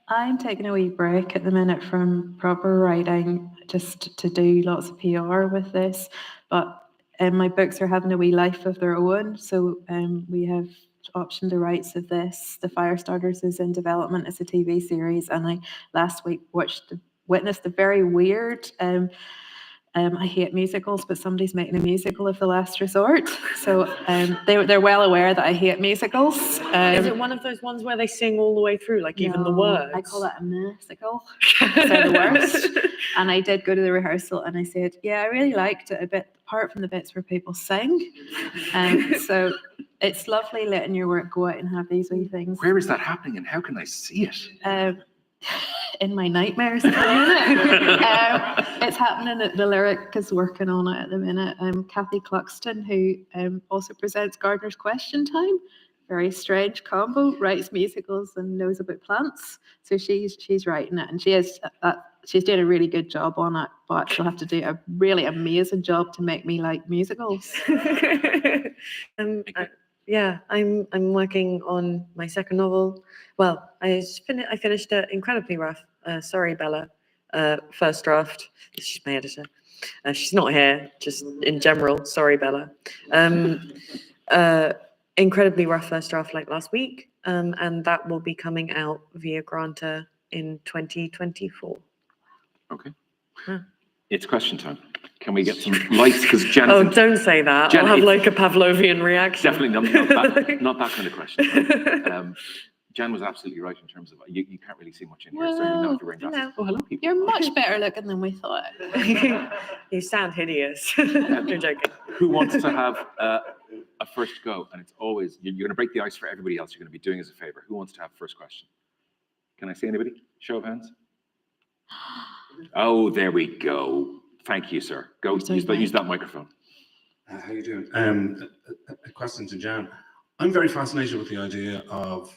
I'm taking a wee break at the minute from proper writing, just to do lots of PR with this. But my books are having a wee life of their own. So we have optioned the rights of this. The Firestarters is in development as a TV series, and I last week witnessed a very weird. I hate musicals, but somebody's making a musical of The Last Resort. So they're well aware that I hate musicals. Is it one of those ones where they sing all the way through, like even the No, words? I call that a musical. They're the worst. And I did go to the rehearsal and I said, yeah, I really liked it a bit, apart from the bits where people sing. So it's lovely letting your work go out and have these wee things. Where is that happening, and how can I see it? In my nightmares at the minute. It's happening. The Lyric is working on it at the minute. Kathy Cluxton, who also presents Gardener's Question Time, very strange combo, writes musicals and knows about plants. So she's writing it, and she's doing a really good job on it, but she'll have to do a really amazing job to make me like musicals. Yeah, I'm working on my second novel. Well, I finished it incredibly rough. Sorry, Bella. First draft. She's my editor. She's not here, just in general. Sorry, Bella. Incredibly rough first draft like last week, and that will be coming out via Granta in 2024. Okay. Huh. It's question time. Can we get some lights? Because Jan. Oh, don't say that. Jan, I'll have like a Pavlovian reaction. Definitely not that kind of question. Jan was absolutely right in terms of you can't really see much in here, so you know if you're wearing glasses. Oh, hello, people. You're much better looking than we thought. You sound hideous. You're joking. Who wants to have a first go? And it's always, you're going to break the ice for everybody else. You're going to be doing us a favor. Who wants to have first question? Can I see anybody? Show of hands. Oh, there we go. Thank you, sir. Go use that microphone. How you doing? A question to Jan. I'm very fascinated with the idea of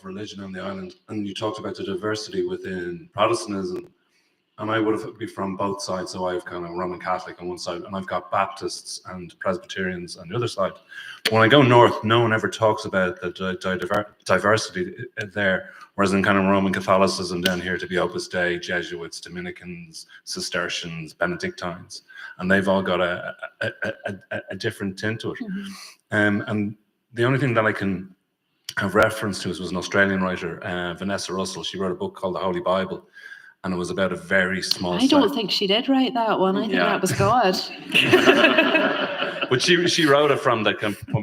religion on the island, and you talked about the diversity within Protestantism. and I would be from both sides. So I've kind of Roman Catholic on one side, and I've got Baptists and Presbyterians on the other side. When I go north, no one ever talks about the diversity there, whereas in kind of Roman Catholicism down here, to be Opus Dei, Jesuits, Dominicans, Cistercians, Benedictines, and they've all got a different tint to it. And the only thing that I can have reference to was an Australian writer, Vanessa Russell. She wrote a book called The Holy Bible, and it was about a very small I don't think she did write that one. I think that was God. But she wrote it from the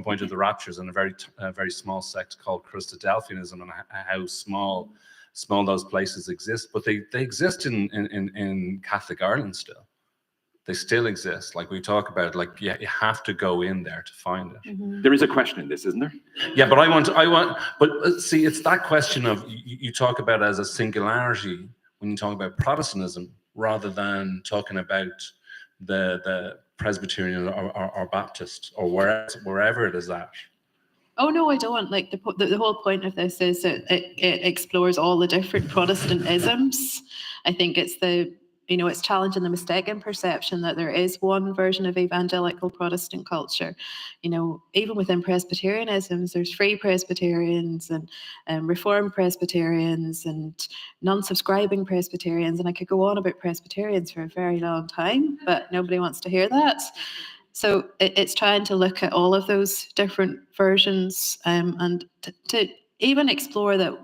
point of the raptures in a very small sect called Christadelphianism, and how small those places exist. But they exist in Catholic Ireland still. They still exist. Like we talk about, like you have to go in there to find it. There is a question in this, isn't there? Yeah, but I want. But see, it's that question of you talk about it as a singularity when you talk about Protestantism, rather than talking about the Presbyterian or Baptist or wherever it is at. Oh no, I don't. Like the whole point of this is that it explores all the different Protestantisms. I think it's it's challenging the mistaken perception that there is one version of evangelical Protestant culture. Even within Presbyterianisms, there's Free Presbyterians and Reformed Presbyterians and non-subscribing Presbyterians, and I could go on about Presbyterians for a very long time, but nobody wants to hear that. So it's trying to look at all of those different versions and to even explore that,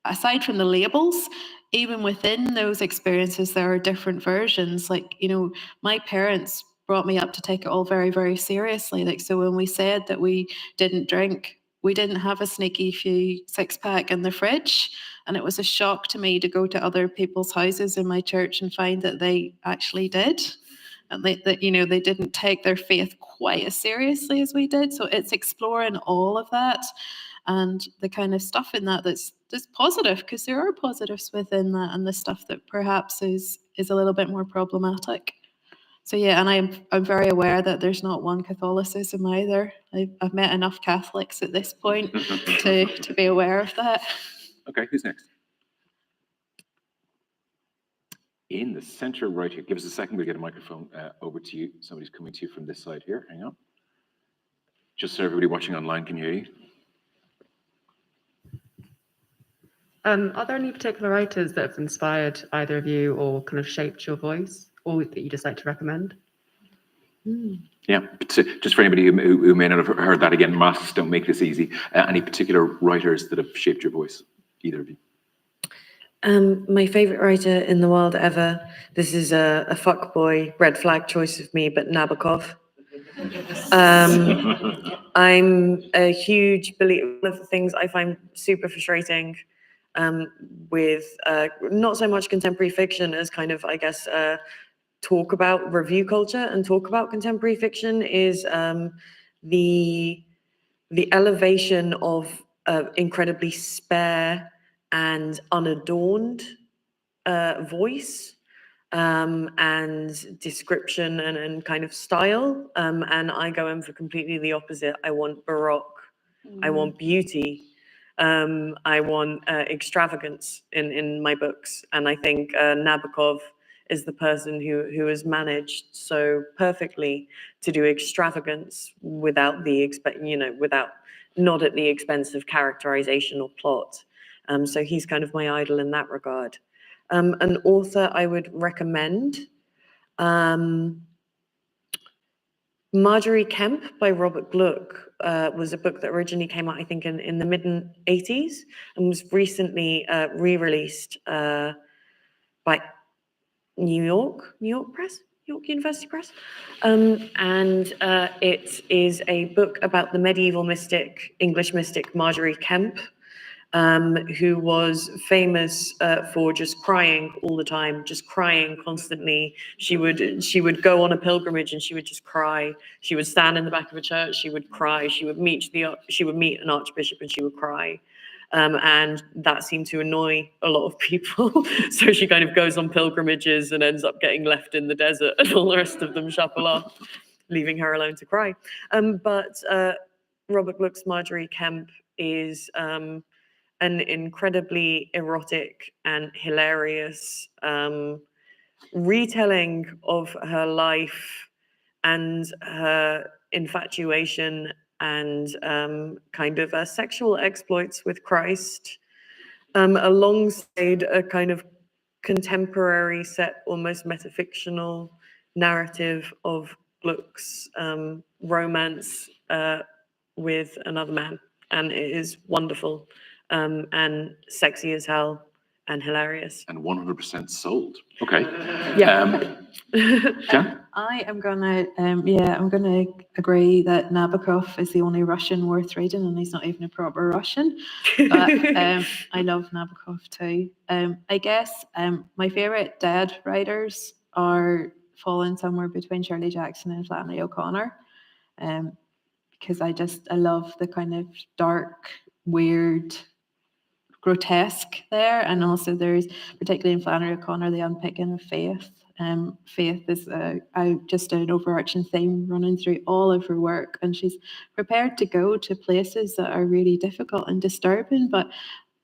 aside from the labels, even within those experiences, there are different versions. Like, my parents brought me up to take it all very, very seriously. Like, so when we said that we didn't drink, we didn't have a sneaky few 6-pack in the fridge. And it was a shock to me to go to other people's houses in my church and find that they actually did. And they didn't take their faith quite as seriously as we did. So it's exploring all of that and the kind of stuff in that that's positive, because there are positives within that, and the stuff that perhaps is a little bit more problematic. So yeah, and I'm very aware that there's not one Catholicism either. I've met enough Catholics at this point to be aware of that. Okay, who's next? In the center right here. Give us a second, we'll get a microphone over to you. Somebody's coming to you from this side here. Hang on. Just so everybody watching online can hear you. Are there any particular writers that have inspired either of you or kind of shaped your voice, or that you just like to recommend? Yeah, just for anybody who may not have heard that, again, masks don't make this easy. Any particular writers that have shaped your voice, either of you? My favorite writer in the world ever. This is a fuckboy red flag choice of me, but Nabokov. I'm a huge believer. One of the things I find super frustrating with not so much contemporary fiction as kind of, I guess, talk about review culture and talk about contemporary fiction is the elevation of incredibly spare and unadorned voice and description and kind of style. And I go in for completely the opposite. I want baroque. I want beauty. I want extravagance in my books. And I think Nabokov is the person who has managed so perfectly to do extravagance without not at the expense of characterization or plot. So he's kind of my idol in that regard. An author I would recommend, Marjorie Kemp by Robert Gluck was a book that originally came out, I think, in the mid-80s and was recently re-released by New York University Press. And it is a book about the medieval English mystic Marjorie Kemp, who was famous for just crying all the time, just crying constantly. She would go on a pilgrimage and she would just cry. She would stand in the back of a church, she would cry. She would meet an archbishop and she would cry. And that seemed to annoy a lot of people. So she kind of goes on pilgrimages and ends up getting left in the desert, and all the rest of them shuffle off, leaving her alone to cry. But Robert Gluck's Marjorie Kemp is an incredibly erotic and hilarious retelling of her life and her infatuation and kind of sexual exploits with Christ, alongside a kind of contemporary set, almost metafictional narrative of Gluck's romance with another man. And it is wonderful and sexy as hell and hilarious. And 100% sold. Okay. Yeah. Jan? I am gonna, I'm gonna agree that Nabokov is the only Russian worth reading, and he's not even a proper Russian. But I love Nabokov too. I guess my favorite dead writers are falling somewhere between Shirley Jackson and Flannery O'Connor, because I love the kind of dark, weird, grotesque there, and also there's, particularly in Flannery O'Connor, the unpicking of faith. Faith is just an overarching theme running through all of her work, and she's prepared to go to places that are really difficult and disturbing, but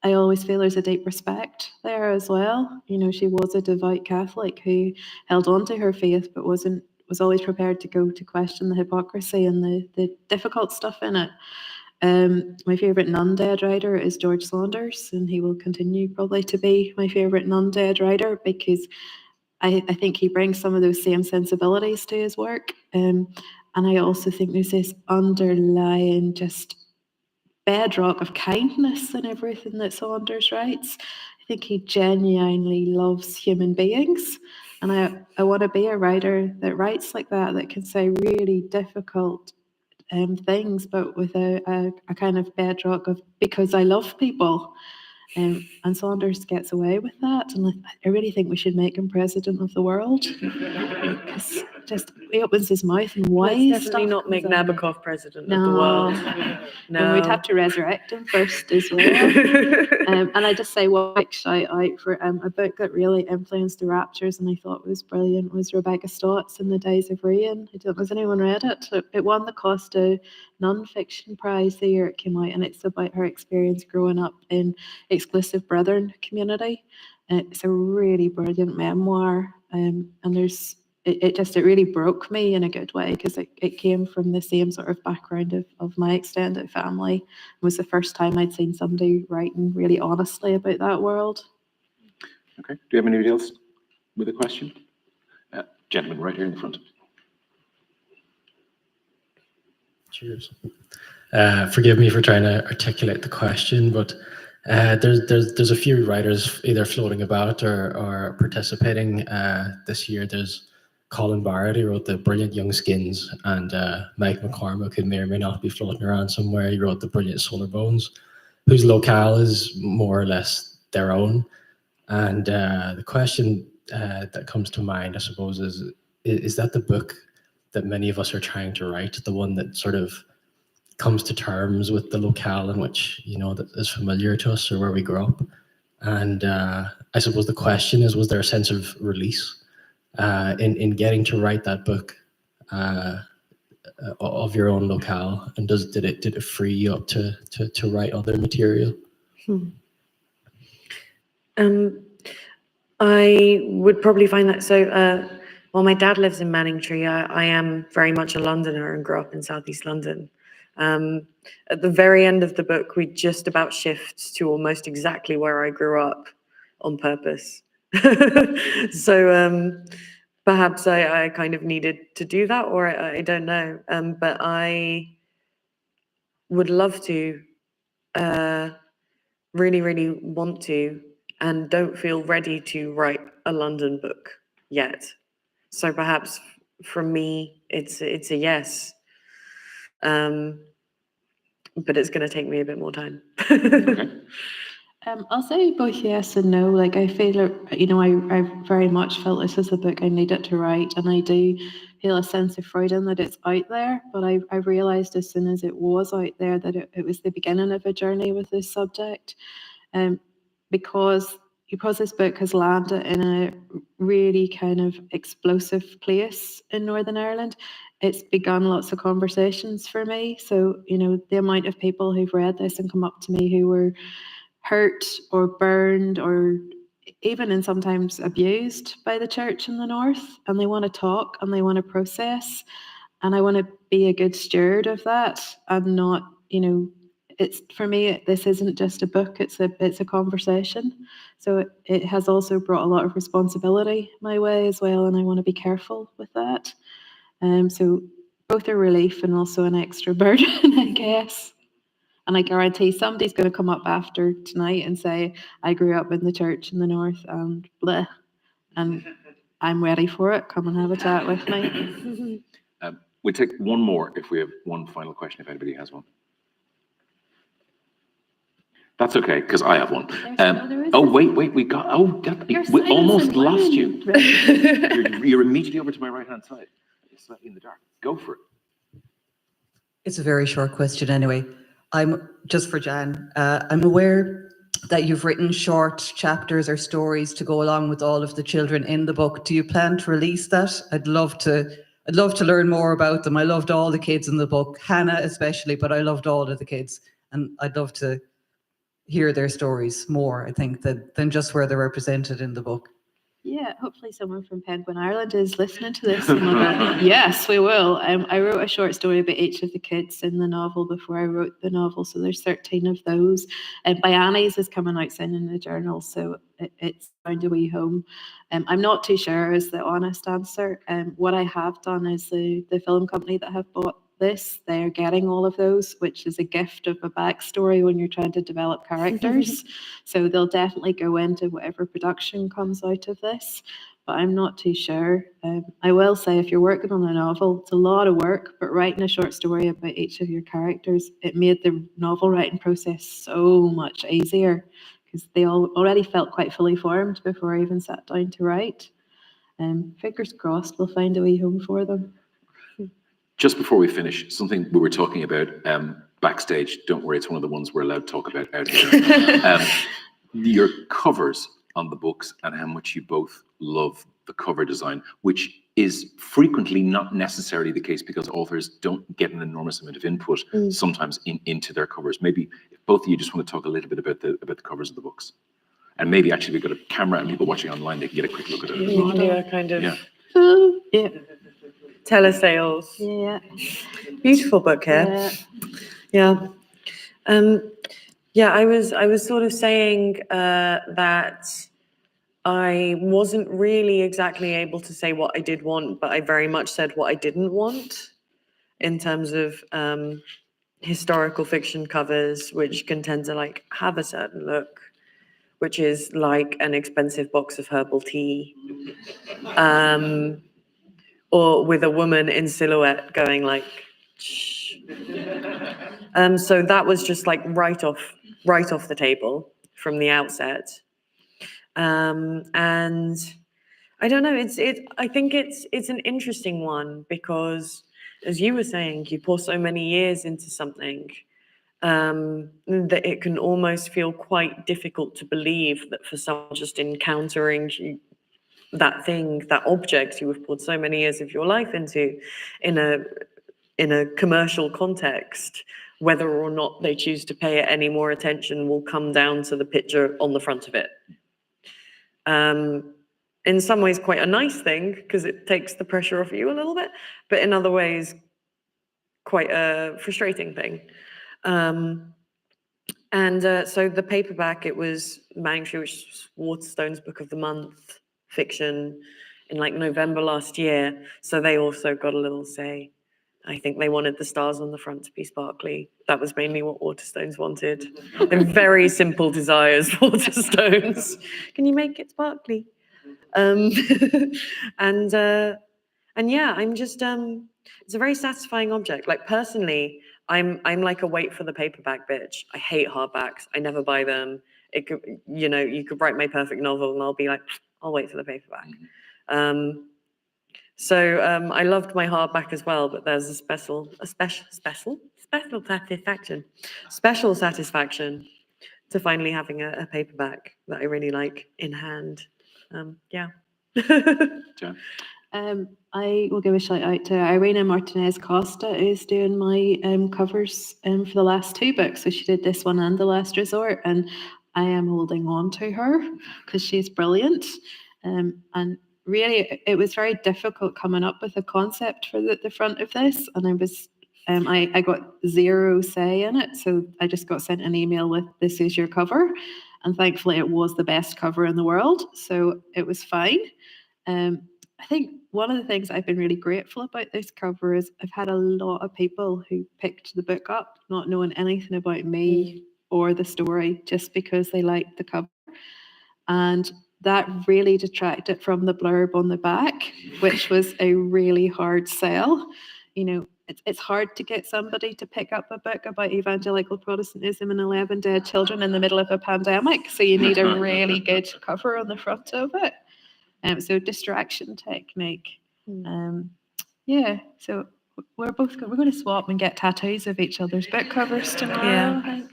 I always feel there's a deep respect there as well. You know, she was a devout Catholic who held on to her faith, but was always prepared to go to question the hypocrisy and the difficult stuff in it. My favourite non-dead writer is George Saunders, and he will continue probably to be my favourite non-dead writer, because I think he brings some of those same sensibilities to his work. And I also think there's this underlying just bedrock of kindness in everything that Saunders writes. I think he genuinely loves human beings. And I want to be a writer that writes like that can say really difficult things, but with a kind of bedrock of, because I love people. And Saunders gets away with that, and I really think we should make him president of the world. Because just he opens his mouth and why Let's definitely not make Nabokov president of the world. No, we'd have to resurrect him first as well. And I just say one quick shout out for a book that really influenced the Raptures and I thought was brilliant was Rebecca Stott's In the Days of Rain. I don't know, has anyone read it? It won the Costa Non-Fiction Prize the year it came out, and it's about her experience growing up in exclusive Brethren community. It's a really brilliant memoir, and there's it really broke me in a good way, because it came from the same sort of background of my extended family. It was the first time I'd seen somebody writing really honestly about that world. Okay. Do you have anybody else with a question? Gentleman right here in the front. Cheers. Forgive me for trying to articulate the question, but there's a few writers either floating about or participating this year. There's Colin Barrett, who wrote the brilliant Young Skins, and Mike McCormick, who may or may not be floating around somewhere. He wrote the brilliant Solar Bones, whose locale is more or less their own. And the question that comes to mind, I suppose, is that the book that many of us are trying to write, the one that sort of comes to terms with the locale in which, you know, that is familiar to us or where we grew up? And I suppose the question is, was there a sense of release in getting to write that book of your own locale, and did it free you up to write other material? I would probably find that so. Well, my dad lives in Manningtree. I am very much a Londoner and grew up in Southeast London. At the very end of the book, we just about shift to almost exactly where I grew up on purpose. So perhaps I kind of needed to do that, or I don't know. But I would love to, really, really want to, and don't feel ready to write a London book yet. So perhaps from me, it's a yes. But it's going to take me a bit more time. Okay. I'll say both yes and no. Like, I feel, you know, I very much felt this is a book I needed to write, and I do feel a sense of freedom that it's out there. But I realised as soon as it was out there that it was the beginning of a journey with this subject, because this book has landed in a really kind of explosive place in Northern Ireland. It's begun lots of conversations for me. So, you know, the amount of people who've read this and come up to me who were hurt or burned or even and sometimes abused by the church in the north, and they want to talk and they want to process, and I want to be a good steward of that and not, it's for me, this isn't just a book, it's a conversation. So it has also brought a lot of responsibility my way as well, and I want to be careful with that. So both a relief and also an extra burden, I guess. And I guarantee somebody's going to come up after tonight and say, I grew up in the church in the north and bleh. And I'm ready for it. Come and have a chat with me. We'll take one more if we have one final question, if anybody has one. That's okay, because I have one. Wait, we almost lost you. You're immediately over to my right-hand side. You're slightly in the dark. Go for it. It's a very short question anyway. I'm just for Jan. I'm aware that you've written short chapters or stories to go along with all of the children in the book. Do you plan to release that? I'd love to learn more about them. I loved all the kids in the book, Hannah especially, but I loved all of the kids, and I'd love to hear their stories more, I think, than just where they're represented in the book. Yeah, hopefully someone from Penguin Ireland is listening to this. And will go, yes, we will. I wrote a short story about each of the kids in the novel before I wrote the novel, so there's 13 of those. And Bianni's is coming out soon in the journal, so it's Found a Wee Home. I'm not too sure is the honest answer. What I have done is the film company that have bought this, they're getting all of those, which is a gift of a backstory when you're trying to develop characters. So they'll definitely go into whatever production comes out of this, but I'm not too sure. I will say, if you're working on a novel, it's a lot of work, but writing a short story about each of your characters, it made the novel writing process so much easier, because they already felt quite fully formed before I even sat down to write. Fingers crossed we'll find a wee home for them. Just before we finish, something we were talking about backstage, don't worry, it's one of the ones we're allowed to talk about out here. Your covers on the books and how much you both love the cover design, which is frequently not necessarily the case because authors don't get an enormous amount of input sometimes into their covers. Maybe if both of you just want to talk a little bit about the covers of the books. And maybe actually we've got a camera and people watching online, they can get a quick look at it. You can do a kind of Yeah. telesales. Yeah. Beautiful book here. Yeah. I was sort of saying that I wasn't really exactly able to say what I did want, but I very much said what I didn't want in terms of historical fiction covers, which can tend to like have a certain look, which is like an expensive box of herbal tea. Or with a woman in silhouette going like, shh. So that was just like right off the table from the outset. And I don't know, I think it's an interesting one because, as you were saying, you pour so many years into something that it can almost feel quite difficult to believe that for someone just encountering that thing, that object you have poured so many years of your life into in a commercial context, whether or not they choose to pay it any more attention will come down to the picture on the front of it. In some ways quite a nice thing because it takes the pressure off you a little bit, but in other ways quite a frustrating thing. So the paperback, it was Manchu, which was Waterstone's Book of the Month fiction in like November last year. So they also got a little say. I think they wanted the stars on the front to be sparkly. That was mainly what Waterstones wanted. They're very simple desires, Waterstones. Can you make it sparkly? And yeah, I'm just it's a very satisfying object. Like personally, I'm like a wait for the paperback bitch. I hate hardbacks. I never buy them. It could, you could write my perfect novel and I'll be like, I'll wait for the paperback. So I loved my hardback as well, but there's a special satisfaction to finally having a paperback that I really like in hand. Yeah. Jan? I will give a shout out to Irina Martinez Costa, who's doing my covers for the last two books. So she did this one and The Last Resort, and I am holding on to her because she's brilliant. And really, it was very difficult coming up with a concept for the front of this. And I got zero say in it. So I just got sent an email with, "This is your cover." And thankfully, it was the best cover in the world. So it was fine. I think one of the things I've been really grateful about this cover is I've had a lot of people who picked the book up not knowing anything about me or the story, just because they liked the cover. And that really detracted from the blurb on the back, which was a really hard sell. You know, it's hard to get somebody to pick up a book about evangelical Protestantism and 11 dead children in the middle of a pandemic. So you need a really good cover on the front of it. So distraction technique. Yeah, so we're going to swap and get tattoos of each other's book covers tomorrow. Yeah. I think.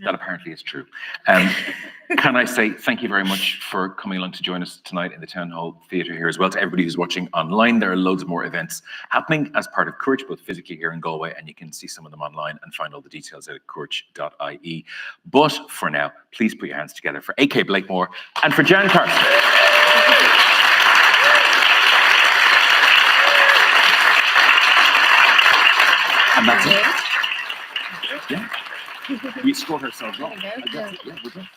That apparently is true. Can I say thank you very much for coming along to join us tonight in the Town Hall Theatre here as well. To everybody who's watching online, there are loads more events happening as part of Courage, both physically here in Galway, and you can see some of them online and find all the details at courage.ie. But for now, please put your hands together for A.K. Blakemore and for Jan Carson. And that's it. Yeah. We score ourselves off. Yeah, we're done.